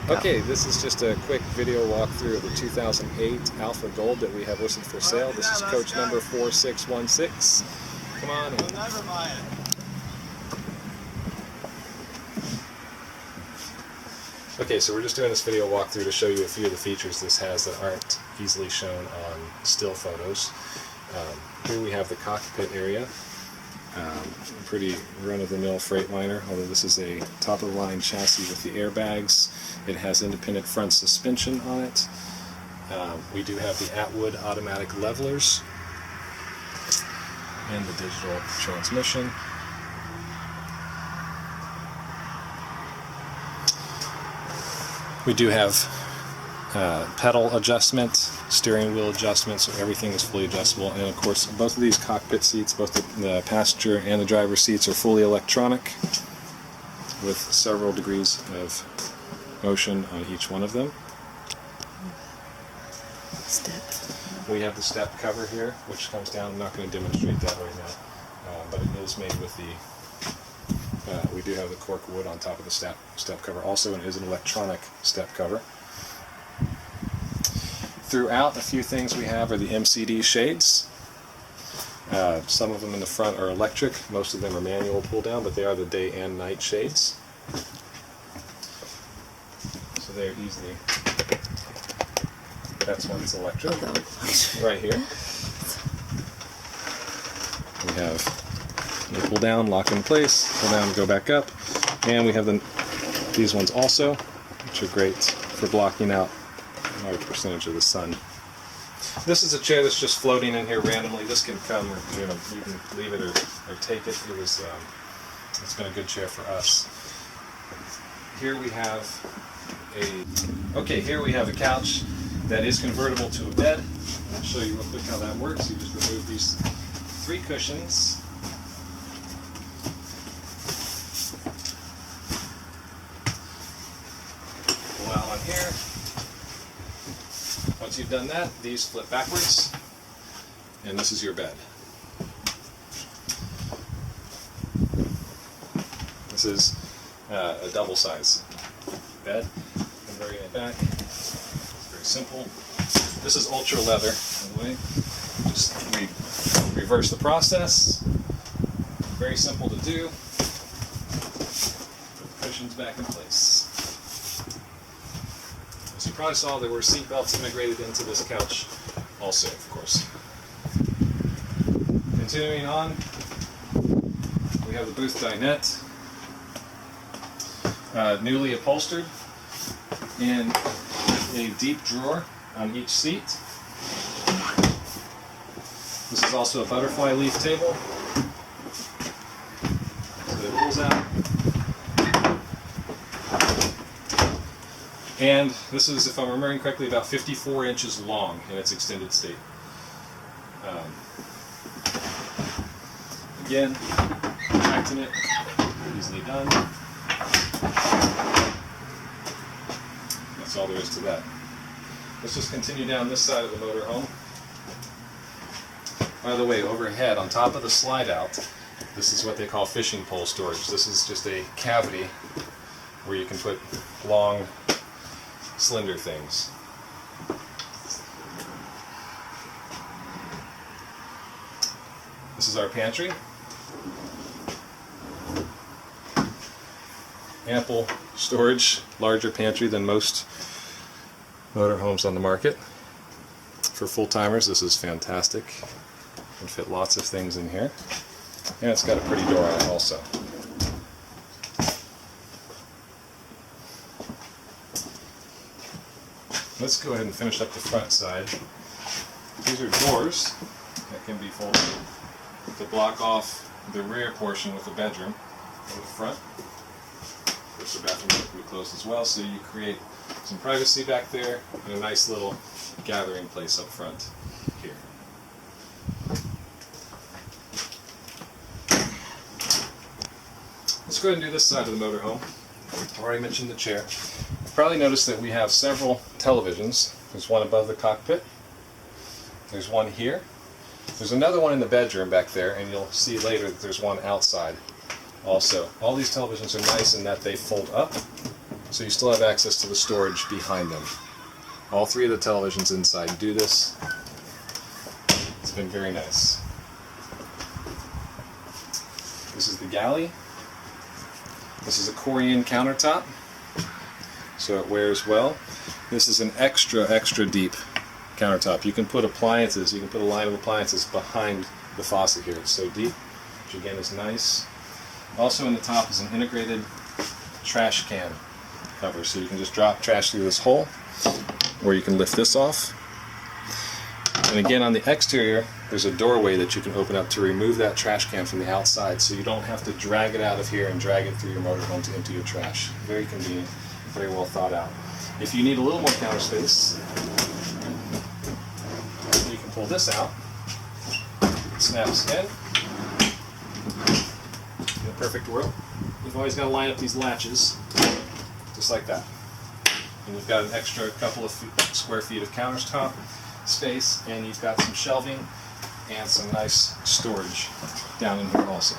Okay, this is just a quick video walkthrough of the 2008 Alpha Gold that we have listed for sale. This is coach number 4616. Come on in. Okay, so we're just doing this video walkthrough to show you a few of the features this has that aren't easily shown on still photos. Here we have the cockpit area. Pretty run-of-the-mill Freightliner, although this is a top-of-the-line chassis with the airbags. It has independent front suspension on it. We do have the Atwood automatic levelers and the digital transmission. We do have pedal adjustment, steering wheel adjustment, so everything is fully adjustable. And of course, both of these cockpit seats, both the passenger and the driver seats, are fully electronic with several degrees of motion on each one of them. Step. We have the step cover here, which comes down. I'm not going to demonstrate that right now, but it is made with the we do have the cork wood on top of the step cover also, and it is an electronic step cover. Throughout, a few things we have are the MCD shades. Some of them in the front are electric, most of them are manual pull down, but they are the day and night shades. So they're easily, that's one that's electric. Right here. We have you pull down, lock in place, pull down, go back up, and we have these ones also, which are great for blocking out a large percentage of the sun. This is a chair that's just floating in here randomly. This can come, or you can leave it or take it. It's been a good chair for us. Here we have a couch that is convertible to a bed. I'll show you real quick how that works. You just remove these 3 cushions. Pull out on here. Once you've done that, these flip backwards, and this is your bed. This is a double size bed. Converting it back. It's very simple. This is ultra leather, by the way. Just reverse the process. Very simple to do. Put the cushions back in place. As you probably saw, there were seat belts integrated into this couch also, of course. Continuing on, we have the booth dinette, newly upholstered, and a deep drawer on each seat. This is also a butterfly leaf table, so it pulls out. And this is, if I'm remembering correctly, about 54 inches long in its extended state. Again, retracting it, easily done. That's all there is to that. Let's just continue down this side of the motorhome. By the way, overhead, on top of the slide out, this is what they call fishing pole storage. This is just a cavity where you can put long, slender things. This is our pantry. Ample storage, larger pantry than most motorhomes on the market. For full-timers, this is fantastic. Can fit lots of things in here. And it's got a pretty door on it also. Let's go ahead and finish up the front side. These are doors that can be folded to block off the rear portion with the bedroom in the front. Of course, the bathroom can be closed as well, so you create some privacy back there and a nice little gathering place up front here. Let's go ahead and do this side of the motorhome. I've already mentioned the chair. You've probably noticed that we have several televisions. There's one above the cockpit. There's one here. There's another one in the bedroom back there, and you'll see later that there's one outside also. All these televisions are nice in that they fold up So you still have access to the storage behind them. All three of the televisions inside do this. It's been very nice. This is the galley. This is a Korean countertop, so it wears well. This is an extra deep countertop. You can put appliances, you can put a line of appliances behind the faucet here. It's so deep, which again is nice. Also in the top is an integrated trash can cover, so you can just drop trash through this hole, or you can lift this off. And again, on the exterior, there's a doorway that you can open up to remove that trash can from the outside, so you don't have to drag it out of here and drag it through your motorhome to empty your trash. Very convenient, very well thought out. If you need a little more counter space, you can pull this out. It snaps in. In a perfect world, you've always got to line up these latches, just like that. And you've got an extra couple of square feet of countertop space, and you've got some shelving and some nice storage down in here also.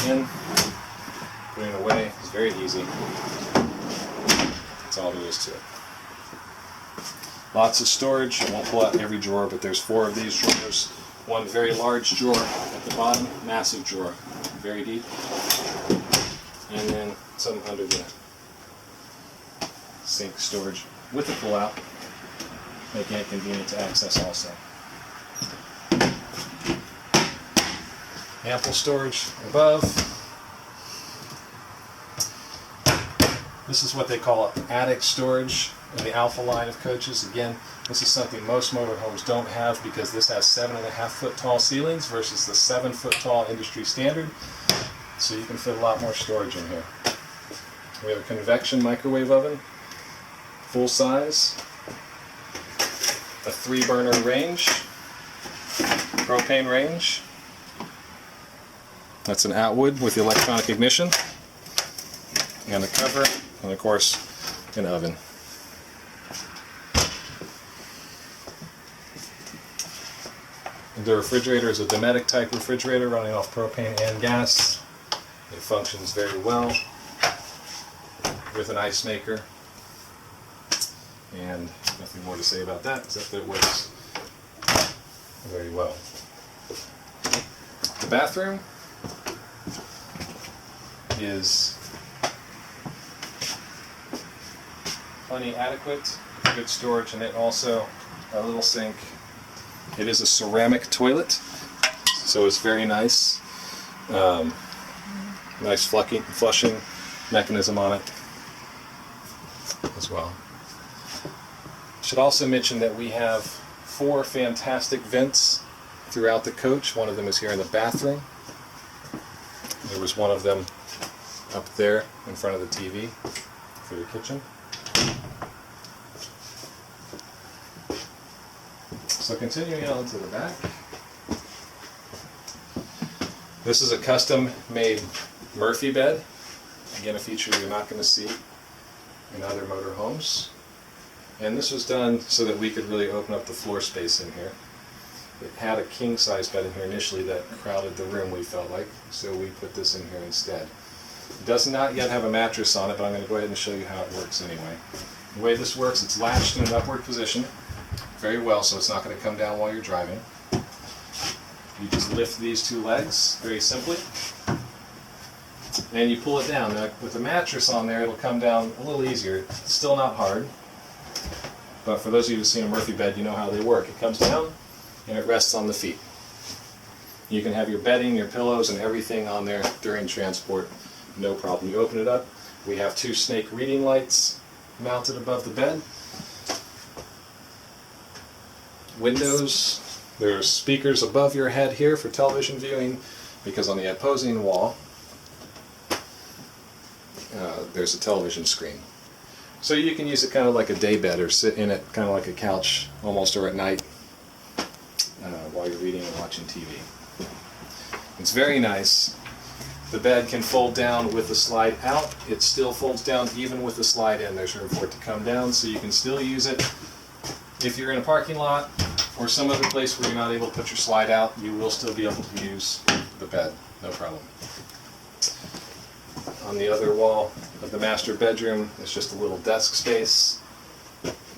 Again, putting it away is very easy. That's all there is to it. Lots of storage. I won't pull out every drawer, but there's 4 of these drawers. One very large drawer at the bottom, massive drawer, very deep. And then some under the sink storage with a pull-out, making it convenient to access also. Ample storage above. This is what they call attic storage in the Alpha line of coaches. Again, this is something most motorhomes don't have because this has 7.5 foot tall ceilings versus the 7 foot tall industry standard. So you can fit a lot more storage in here. We have a convection microwave oven, full size, a 3-burner range, propane range. That's an Atwood with the electronic ignition, and a cover, and of course, an oven. The refrigerator is a Dometic type refrigerator running off propane and gas. It functions very well with an ice maker, and nothing more to say about that except that it works very well. The bathroom is plenty adequate, good storage, and it also a little sink. It is a ceramic toilet, so it's very nice. Nice flushing mechanism on it as well. Should also mention that we have 4 fantastic vents throughout the coach. One of them is here in the bathroom. There was one of them up there in front of the TV for your kitchen. So continuing on to the back. This is a custom-made Murphy bed. Again, a feature you're not going to see in other motorhomes. And this was done so that we could really open up the floor space in here. It had a king-size bed in here initially that crowded the room, we felt like, so we put this in here instead. It does not yet have a mattress on it, but I'm going to go ahead and show you how it works anyway. The way this works, it's latched in an upward position very well, so it's not going to come down while you're driving. You just lift these 2 legs very simply, and you pull it down. Now, with the mattress on there, it'll come down a little easier. It's still not hard, but for those of you who've seen a Murphy bed, you know how they work. It comes down, and it rests on the feet. You can have your bedding, your pillows, and everything on there during transport, no problem. You open it up. We have 2 snake reading lights mounted above the bed. Windows. There's speakers above your head here for television viewing, because on the opposing wall there's a television screen. So you can use it kind of like a day bed, or sit in it kind of like a couch almost, or at night while you're reading and watching TV. It's very nice. The bed can fold down with the slide out. It still folds down even with the slide in. There's room for it to come down, so you can still use it if you're in a parking lot or some other place where you're not able to put your slide out. You will still be able to use the bed, no problem. On the other wall of the master bedroom is just a little desk space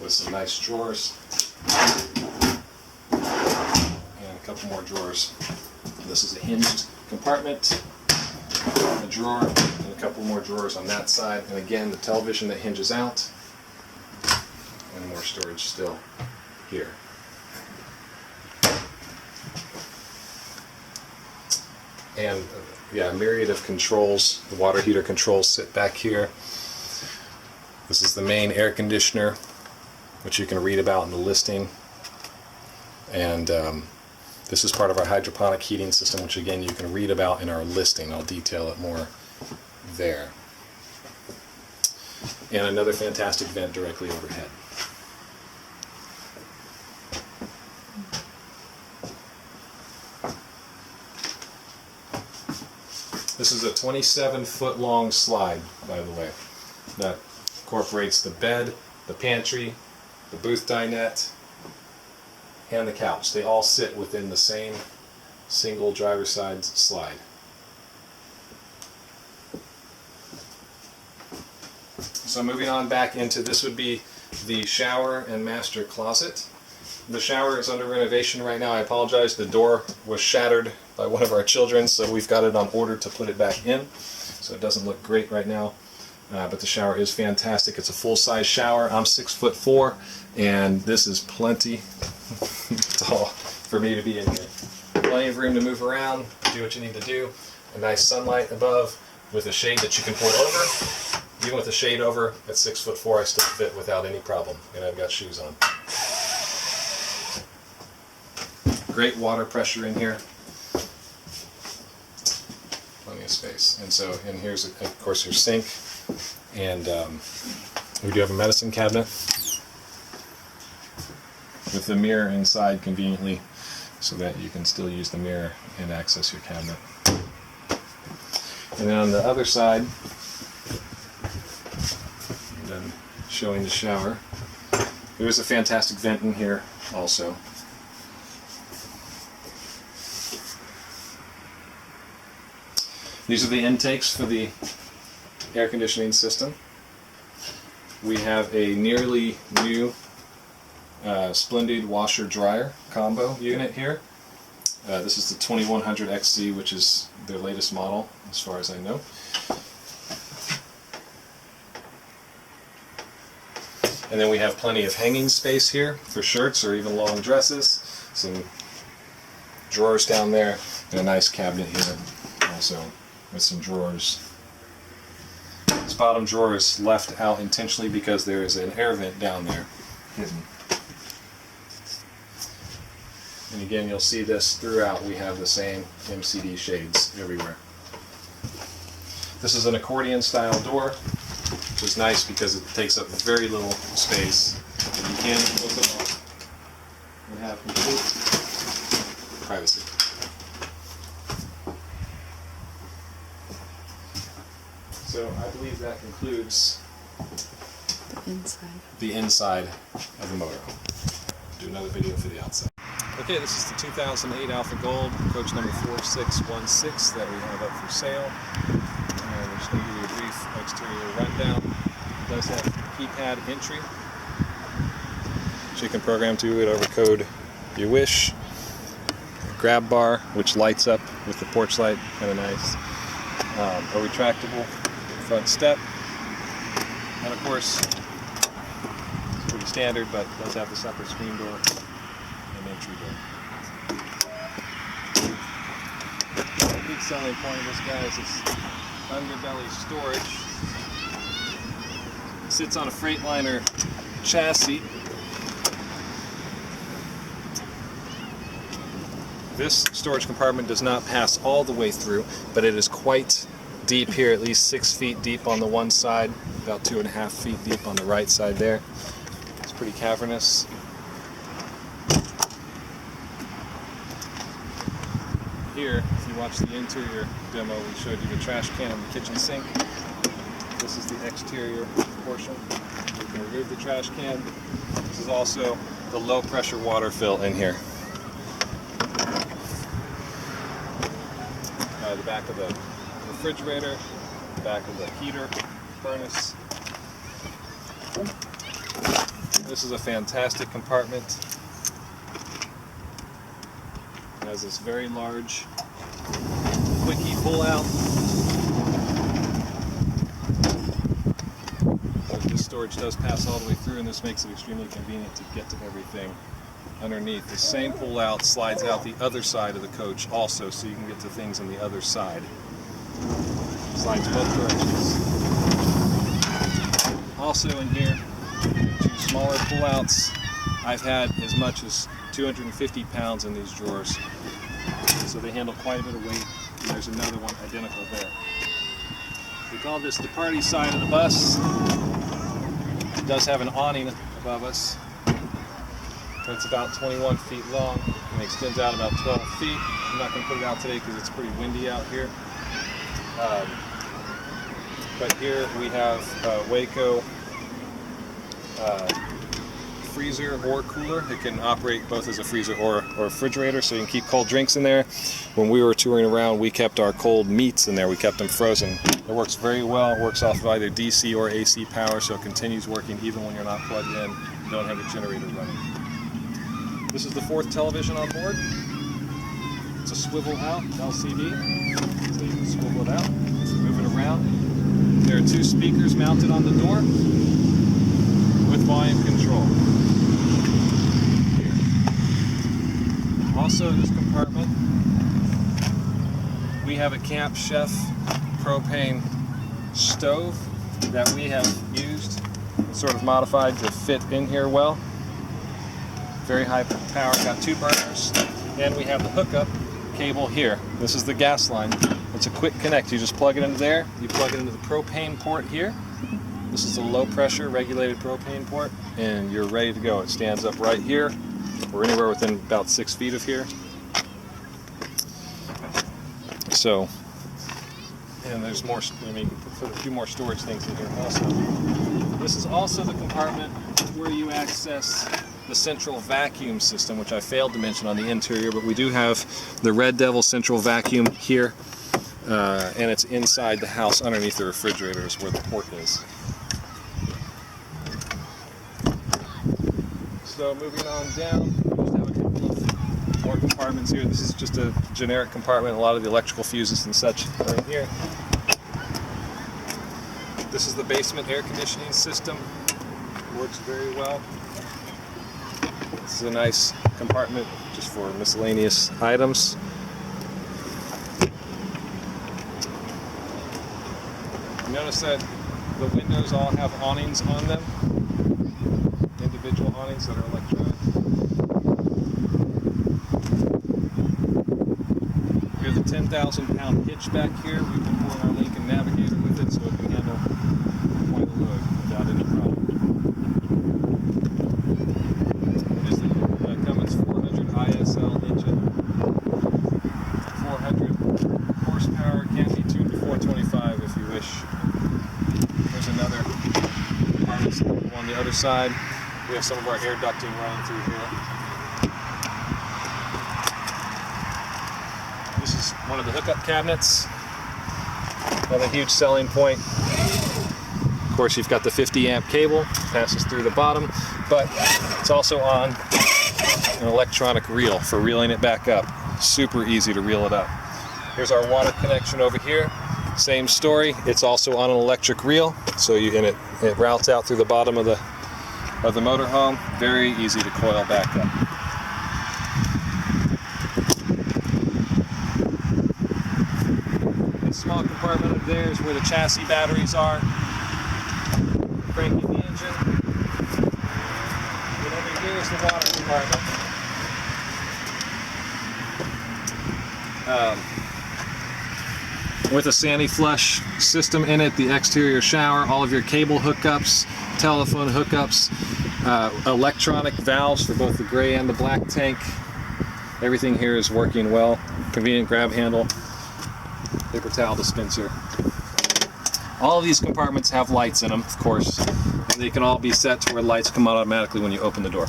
with some nice drawers and a couple more drawers. This is a hinged compartment, a drawer, and a couple more drawers on that side, and again the television that hinges out, and more storage still here. And yeah, a myriad of controls. The water heater controls sit back here. This is the main air conditioner, which you can read about in the listing. And this is part of our hydroponic heating system, which again you can read about in our listing. I'll detail it more there. And another fantastic vent directly overhead. This is a 27-foot long slide, by the way, that incorporates the bed, the pantry, the booth dinette, and the couch. They all sit within the same single driver's side slide. So moving on back into, this would be the shower and master closet. The shower is under renovation right now. I apologize, the door was shattered by one of our children, so we've got it on order to put it back in. So it doesn't look great right now, but the shower is fantastic. It's a full-size shower. I'm 6'4", and this is plenty tall for me to be in here. Plenty of room to move around, do what you need to do. A nice sunlight above with a shade that you can port over. Even with the shade over, at 6'4", I still fit without any problem, and I've got shoes on. Great water pressure in here. Plenty of space. And so, and here's, of course, your sink. And we do have a medicine cabinet with the mirror inside conveniently so that you can still use the mirror and access your cabinet. And then on the other side, and then showing the shower, there's a fantastic vent in here also. These are the intakes for the air conditioning system. We have a nearly new Splendid washer-dryer combo unit here. This is the 2100 XC, which is their latest model, as far as I know. And then we have plenty of hanging space here for shirts or even long dresses. Some drawers down there, and a nice cabinet here also with some drawers. This bottom drawer is left out intentionally because there is an air vent down there hidden. And again, you'll see this throughout. We have the same MCD shades everywhere. This is an accordion style door, which is nice because it takes up very little space. And you can close it off and have complete privacy. So I believe that concludes the inside of the motorhome. Do another video for the outside. Okay, this is the 2008 Alpha Gold, coach number 4616 that we have up for sale. And we're just going to give you a brief exterior rundown. It does have keypad entry, which you can program to whatever code you wish. A grab bar, which lights up with the porch light, kind of nice. A retractable front step, and of course, it's pretty standard, but does have the separate screen door and entry door. The big selling point of this guy is its underbelly storage. It sits on a Freightliner chassis. This storage compartment does not pass all the way through, but it is quite deep here, at least 6 feet deep on the one side, about 2.5 feet deep on the right side there. It's pretty cavernous. Here, if you watch the interior demo, we showed you the trash can and the kitchen sink. This is the exterior portion. You can remove the trash can. This is also the low pressure water fill in here. the back of the refrigerator, back of the heater, furnace. This is a fantastic compartment. It has this very large quickie pull-out. So this storage does pass all the way through, and this makes it extremely convenient to get to everything underneath. The same pull-out slides out the other side of the coach also, so you can get to things on the other side. Slides both directions. Also in here, two smaller pull-outs. I've had as much as 250 pounds in these drawers, so they handle quite a bit of weight. And there's another one identical there. We call this the party side of the bus. It does have an awning above us. It's about 21 feet long and extends out about 12 feet. I'm not going to put it out today because it's pretty windy out here. But here we have Waco freezer or cooler. It can operate both as a freezer or a refrigerator, so you can keep cold drinks in there. When we were touring around, we kept our cold meats in there. We kept them frozen. It works very well. It works off of either DC or AC power, so it continues working even when you're not plugged in. You don't have a generator running. This is the fourth television on board. It's a swivel out LCD, so you can swivel it out, move it around. There are two speakers mounted on the door with volume control. Here. Also in this compartment, we have a Camp Chef propane stove that we have used, sort of modified to fit in here well. Very high power, got two burners, and we have the hookup cable here. This is the gas line. It's a quick connect. You just plug it into there. You plug it into the propane port here. This is a low pressure regulated propane port, and you're ready to go. It stands up right here. We're anywhere within about 6 feet of here. So, and there's more, I mean, put a few more storage things in here also. This is also the compartment where you access the central vacuum system, which I failed to mention on the interior, but we do have the Red Devil central vacuum here, and it's inside the house underneath the refrigerator is where the port is. So moving on down, we just have a couple of more compartments here. This is just a generic compartment. A lot of the electrical fuses and such are in here. This is the basement air conditioning system. Works very well. This is a nice compartment just for miscellaneous items. Notice that the windows all have awnings on them, individual awnings that are electronic. We have the 10,000-pound hitch back here. We've been pulling our Lincoln Navigator with it so it can handle quite a load without any problem. ISL engine, 400 horsepower, can be tuned to 425 if you wish. There's another harness on the other side. We have some of our air ducting running through here. This is one of the hookup cabinets. Another huge selling point. Of course, you've got the 50 amp cable, passes through the bottom, but it's also on an electronic reel for reeling it back up. Super easy to reel it up. Here's our water connection over here. Same story. It's also on an electric reel, so it routes out through the bottom of the motorhome. Very easy to coil back up. This small compartment up there is where the chassis batteries are. Cranking the engine. And over here is the water compartment. With a Sandy flush system in it, the exterior shower, all of your cable hookups, telephone hookups, electronic valves for both the gray and the black tank. Everything here is working well. Convenient grab handle, paper towel dispenser. All of these compartments have lights in them, of course, and they can all be set to where lights come on automatically when you open the door.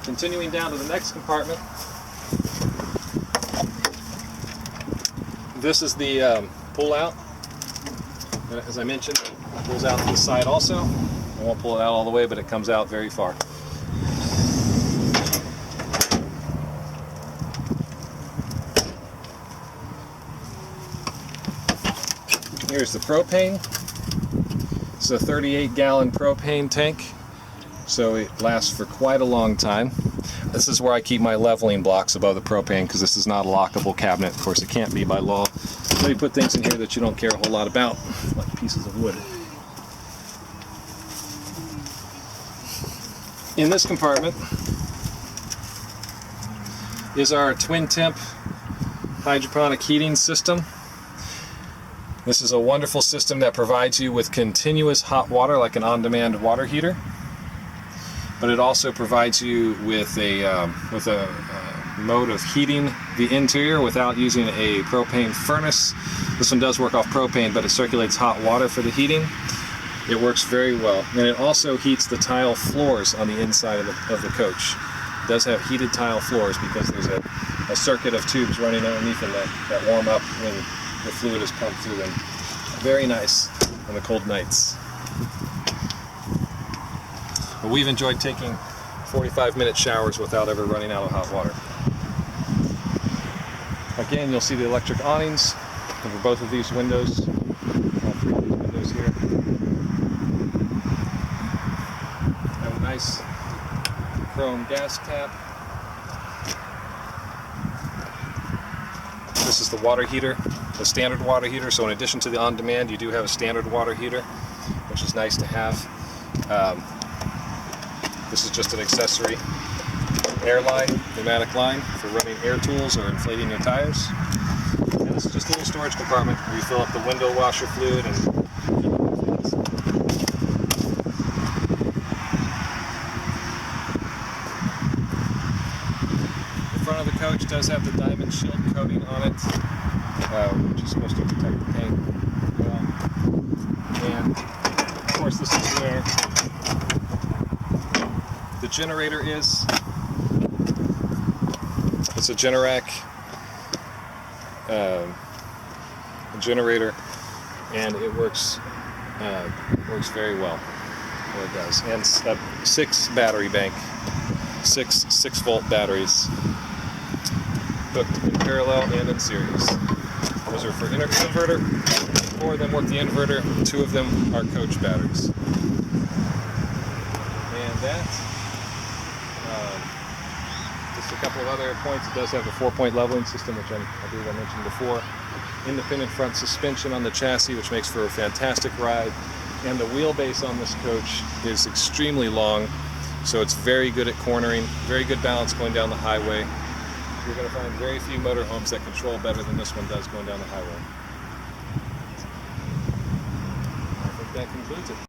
Continuing down to the next compartment, This is the pull out. As I mentioned, it pulls out to the side also. I won't pull it out all the way, but it comes out very far. Here's the propane. It's a 38-gallon propane tank, so it lasts for quite a long time. This is where I keep my leveling blocks above the propane, because this is not a lockable cabinet. Of course, it can't be by law. So you put things in here that you don't care a whole lot about, like pieces of wood. In this compartment is our twin temp hydroponic heating system. This is a wonderful system that provides you with continuous hot water, like an on-demand water heater. But it also provides you with a mode of heating the interior without using a propane furnace. This one does work off propane, but it circulates hot water for the heating. It works very well, and it also heats the tile floors on the inside of the coach. It does have heated tile floors because there's a circuit of tubes running underneath them that warm up when the fluid is pumped through them. Very nice on the cold nights. But we've enjoyed taking 45-minute showers without ever running out of hot water. Again, you'll see the electric awnings over both of these windows, all three of these windows here. Have a nice chrome gas tap. This is the water heater, the standard water heater. So in addition to the on-demand, you do have a standard water heater, which is nice to have. This is just an accessory air line, pneumatic line for running air tools or inflating your tires. And this is just a little storage compartment where you fill up the window washer fluid and things. The front of the coach does have the diamond shield coating on it, which is supposed to protect the paint well. And of course, this is where the generator is. It's a Generac generator, and it works very well. Well, it does. And a 6 battery bank, six 6-volt batteries hooked in parallel and in series. Those are for inverter. 4 of them work the inverter. 2 of them are coach batteries. And that. Just a couple of other points. It does have the 4-point leveling system, which I believe I mentioned before. Independent front suspension on the chassis, which makes for a fantastic ride. And the wheelbase on this coach is extremely long, so it's very good at cornering, very good balance going down the highway. You're going to find very few motorhomes that control better than this one does going down the highway. I think that concludes it.